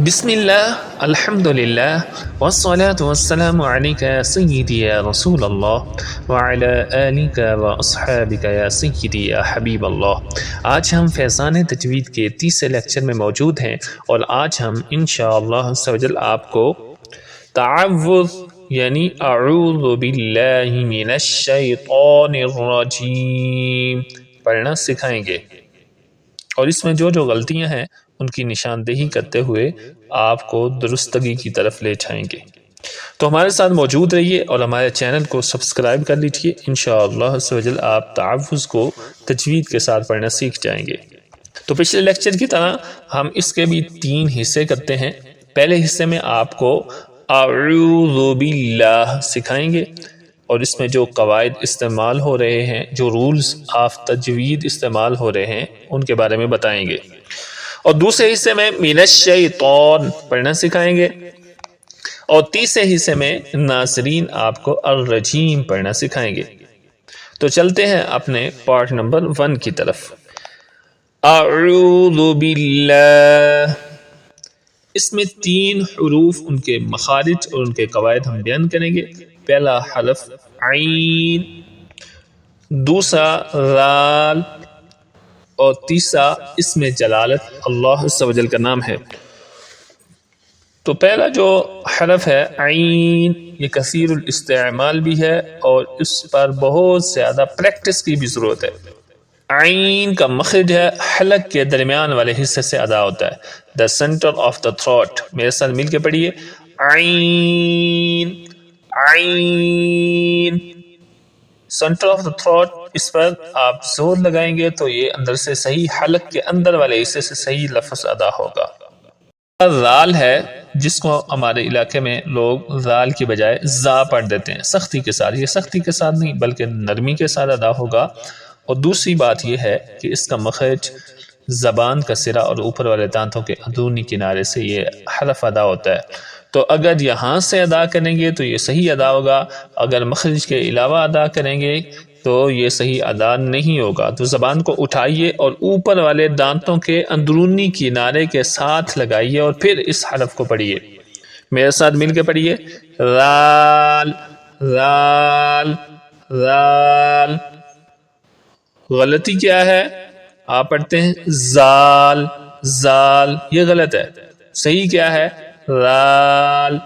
بسم اللہ الحمد للہ والصلاة والسلام علیک یا سیدی یا رسول اللہ وعلی آلک واصحابک یا سیدی یا حبیب اللہ۔ آج ہم فیضان تجوید کے تیسرے لیکچر میں موجود ہیں اور آج ہم انشاءاللہ عز و جل آپ کو تعوذ یعنی اعوذ باللہ من الشیطان الرجیم پڑھنا سکھائیں گے، اور اس میں جو غلطیاں ہیں ان کی نشاندہی کرتے ہوئے آپ کو درستگی کی طرف لے جائیں گے۔ تو ہمارے ساتھ موجود رہیے اور ہمارے چینل کو سبسکرائب کر لیجیے، انشاءاللہ عز و جل آپ تعوذ کو تجوید کے ساتھ پڑھنا سیکھ جائیں گے۔ تو پچھلے لیکچر کی طرح ہم اس کے بھی 3 حصے کرتے ہیں۔ پہلے حصے میں آپ کو اعوذ باللہ سکھائیں گے اور اس میں جو قواعد استعمال ہو رہے ہیں، جو رولز آف تجوید استعمال ہو رہے ہیں، ان کے بارے میں بتائیں گے، اور دوسرے حصے میں من الشیطان پڑھنا سکھائیں گے، اور تیسرے حصے میں ناظرین آپ کو الرجیم پڑھنا سکھائیں گے۔ تو چلتے ہیں اپنے پارٹ نمبر 1 کی طرف۔ اعوذ باللہ، اس میں 3 حروف، ان کے مخارج اور ان کے قواعد ہم بیان کریں گے۔ پہلا حرف عین، دوسرا ذال، اور تیسرا اسم جلالت اللہ عز و جل کا نام ہے۔ تو پہلا جو حرف ہے عین، یہ کثیر الاستعمال بھی ہے اور اس پر بہت زیادہ پریکٹس کی بھی ضرورت ہے۔ عین کا مخرج ہے حلق کے درمیان والے حصے سے ادا ہوتا ہے، the center of the throat۔ میرے ساتھ مل کے پڑھیے، عین عین، سینٹر آف دا تھروٹ، اس پر آپ زور لگائیں گے تو یہ اندر سے صحیح، حلق کے اندر والے حصے سے صحیح لفظ ادا ہوگا۔ ذال ہے، جس کو ہمارے علاقے میں لوگ ذال کی بجائے زا پڑھ دیتے ہیں سختی کے ساتھ۔ یہ سختی کے ساتھ نہیں بلکہ نرمی کے ساتھ ادا ہوگا۔ اور دوسری بات یہ ہے کہ اس کا مخرج زبان کا سرا اور اوپر والے دانتوں کے اندرونی کنارے سے یہ حرف ادا ہوتا ہے۔ تو اگر یہاں سے ادا کریں گے تو یہ صحیح ادا ہوگا، اگر مخرج کے علاوہ ادا کریں گے تو یہ صحیح ادا نہیں ہوگا۔ تو زبان کو اٹھائیے اور اوپر والے دانتوں کے اندرونی کنارے کے ساتھ لگائیے اور پھر اس حرف کو پڑھیے۔ میرے ساتھ مل کے پڑھیے، رال رال رال۔ غلطی کیا ہے؟ آپ پڑھتے ہیں زال زال، یہ غلط ہے۔ صحیح کیا ہے؟ رال۔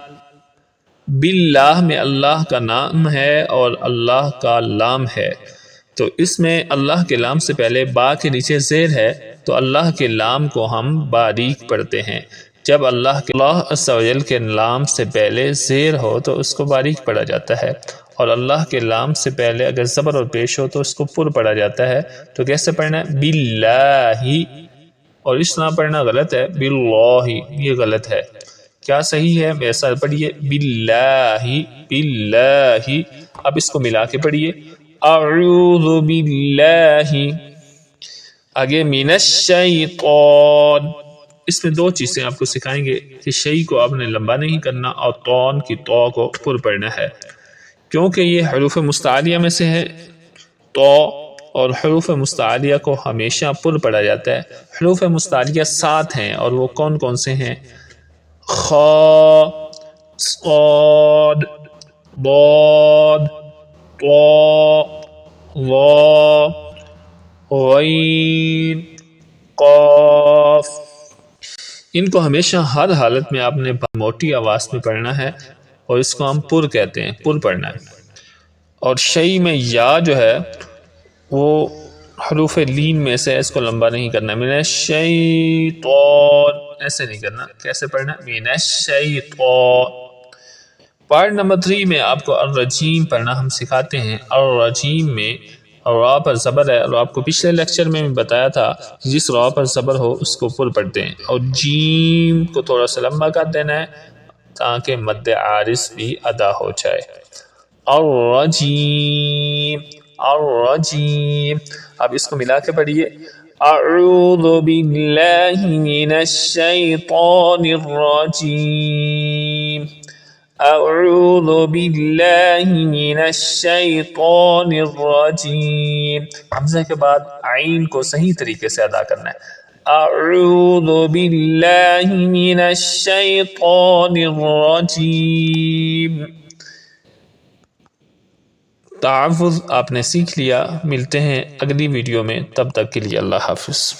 باللہ میں اللہ کا نام ہے اور اللہ کا لام ہے، تو اس میں اللہ کے لام سے پہلے با کے نیچے زیر ہے، تو اللہ کے لام کو ہم باریک پڑھتے ہیں۔ جب اللہ عز و جل کے لام سے پہلے زیر ہو تو اس کو باریک پڑھا جاتا ہے، اور اللہ کے لام سے پہلے اگر زبر اور پیش ہو تو اس کو پر پڑھا جاتا ہے۔ تو کیسے پڑھنا ہے؟ باللہ، اور اس طرح پڑھنا غلط ہے، باللہ، یہ غلط ہے۔ کیا صحیح ہے؟ میرے ساتھ پڑھیے، باللہ باللہ۔ اب اس کو ملا کے پڑھیے، اعوذ باللہ۔ آگے من الشیطان، اس میں 2 چیزیں آپ کو سکھائیں گے کہ شئی کو آپ نے لمبا نہیں کرنا اور طون کی تو کو پر پڑھنا ہے، کیونکہ یہ حروف مستعلیہ میں سے ہے۔ تو اور حروف مستعلیہ کو ہمیشہ پر پڑھا جاتا ہے۔ حروف مستعلیہ 7 ہیں، اور وہ کون کون سے ہیں؟ خا، صاد، ضاد، طا، ظا، غین، قاف۔ ان کو ہمیشہ ہر حالت میں آپ نے موٹی آواز میں پڑھنا ہے، اور اس کو ہم پر کہتے ہیں، پر پڑھنا ہے۔ اور شئی میں یا جو ہے وہ حروف لین میں سے، اس کو لمبا نہیں کرنا۔ من الشیطان ایسے نہیں کرنا، کیسے پڑھنا؟ من الشیطان۔ پارٹ نمبر 3 میں آپ کو الرجیم پڑھنا ہم سکھاتے ہیں۔ الرجیم میں را پر زبر ہے، اور آپ کو پچھلے لیکچر میں بتایا تھا جس را پر زبر ہو اس کو پر پڑھتے ہیں، اور جیم کو تھوڑا سا لمبا کر دینا ہے تاکہ مد عارض بھی ادا ہو جائے۔ الرجیم الرجیم۔ اب اس کو ملا کے پڑھیے، اعوذ باللہ من الشیطان الرجیم، اعوذ باللہ من الشیطان الرجیم۔ حمزہ کے بعد عین کو صحیح طریقے سے ادا کرنا ہے، اعوذ باللہ من الشیطان الرجیم۔ تحفظ آپ نے سیکھ لیا۔ ملتے ہیں اگلی ویڈیو میں، تب تک کے لیے اللہ حافظ۔